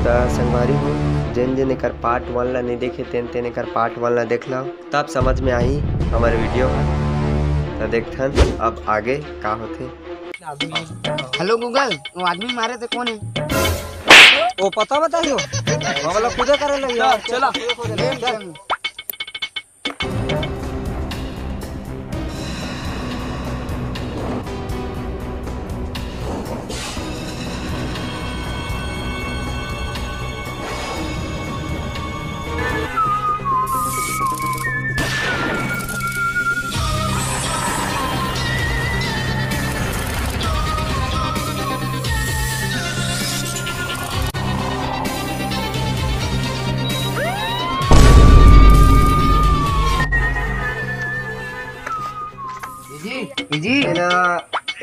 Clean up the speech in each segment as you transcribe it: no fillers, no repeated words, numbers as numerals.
तो संगवारी हो जिन जिन एकर पार्ट 1 ला नहीं देखे तेन एकर पार्ट 1 ला देख लो तब समझ में आई हमारे वीडियो तो देखथन अब आगे का होते। हेलो गूगल, वो आदमी मारे थे कौन है? वो पता बताइयो वो वाला पूजा करे लगी यार। चला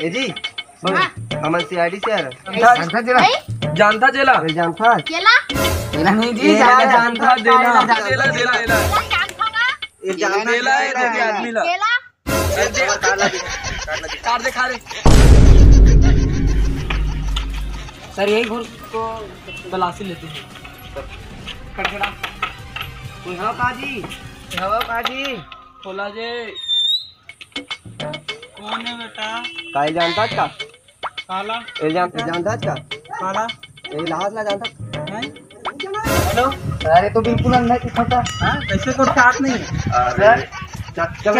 जी हमन सीआईडी से जानता जेला नहीं जी, जानता जेला ये जानता जेला है रोटी आदमी ला काट दे खा रे सर यही घुर तो तलाशी लेते हैं कटकड़ा कोई हो काजी खोला जे कौन है बेटा काई जानता का काला ए जानता का काला ए लाज ला जानता नहीं हेलो। अरे तो बिल्कुल अंधा की छोटा हां कैसे को काट नहीं सर चल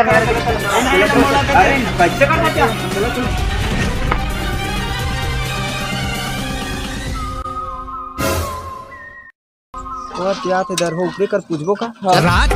कैसे करना क्या चलो और क्या थे इधर हो ऊपर कर पूछबो का रात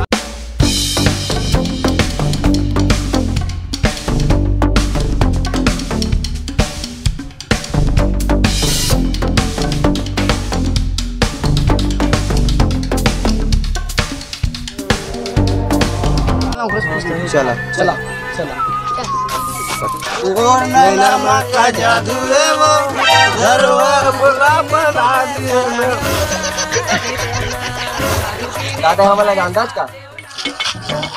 चला चला चला और नैना का जादू है वो घरवा बुला बना दिए दादा हमारा जानता का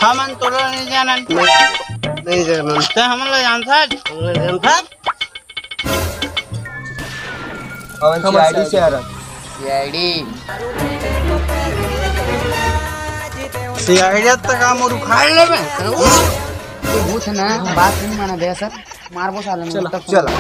हमन तोरा नहीं जानन नहीं जानता ते हमन ला जानता और आईडी से आ रहा सीआईडी तक हम उखाड़ लेबे तू पूछ ना बात नहीं माना दे सर मारबो साले में तक चला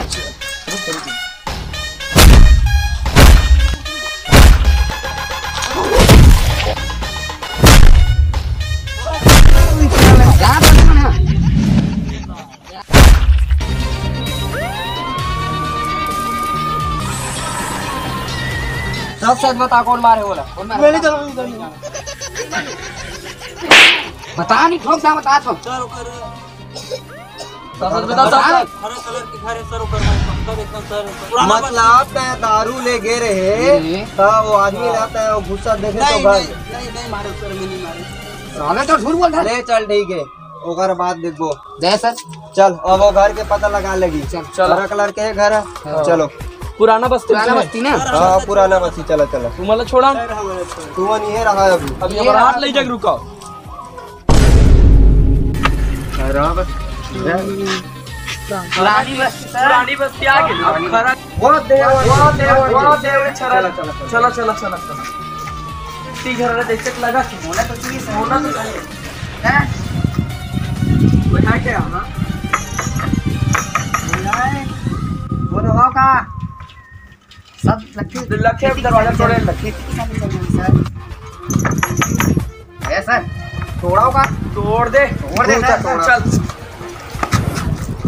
सब सच बता कौन मारे बोला बता नहीं ठोक सा बता ठोक मतलब दारू ले गे रहे तो वो आदमी रहता है वो गुस्सा देखे तो भाई नहीं मारे सर में नहीं मारे साले तो झूठ बोल रहा ले चल ठीक है ओकर बाद देखो दे सर चल अब वो घर के पता लगा लगी चल कलर के घर है चलो पुराना बस्ती ना हाँ पुराना बस्ती चला चला तू मला छोड़ा तू नहीं रहा अभी अभी हमारा हाथ ले जाके रुका पुरानी बस्ती आ गई अब खरा चला चला चला ती घर देख लगा कि होना तो चाहिए बैठा के हां बोलो वाह का सब लखे दरवाजा तोड़े लखे ऐसा तोड़ाओ का तोड़ दे चल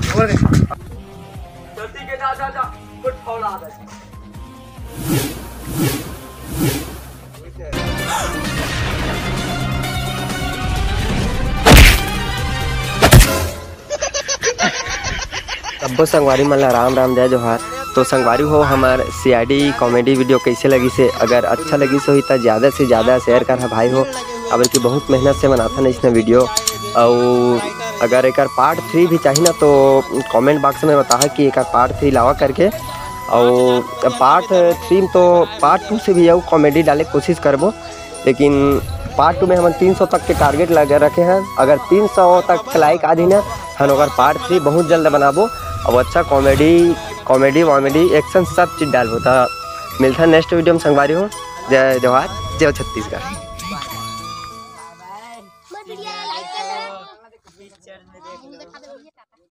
तोड़ दे जल्दी के जा कुछ फौला आ गया तब्बो संगवारी मला राम राम जय जोहार। तो संगवारी हो हमार सीआईडी कॉमेडी वीडियो कैसे लगी से अगर अच्छा लगी सो ही तो ज़्यादा से ज़्यादा शेयर कर भाई हो अब की बहुत मेहनत से बनाता ना इसने वीडियो और अगर एक पार्ट 3 भी चाहिए ना तो कमेंट बॉक्स में बता कि एक पार्ट 3 लावा करके और पार्ट 3 तो पार्ट 2 से भी आऊ कॉमेडी डाले कोशिश करबो लेकिन पार्ट 2 में हम 300 तक के टारगेट लगे रखे हैं। अगर 300 तक लाइक आ दी ना हम अगर पार्ट 3 बहुत जल्द बनाबो और अच्छा कॉमेडी वामेडी एक्शन सब चीज़ डालबो। तो मिलता है नेक्स्ट वीडियो में संगवारी हो। जय जवाहर, जय छत्तीसगढ़।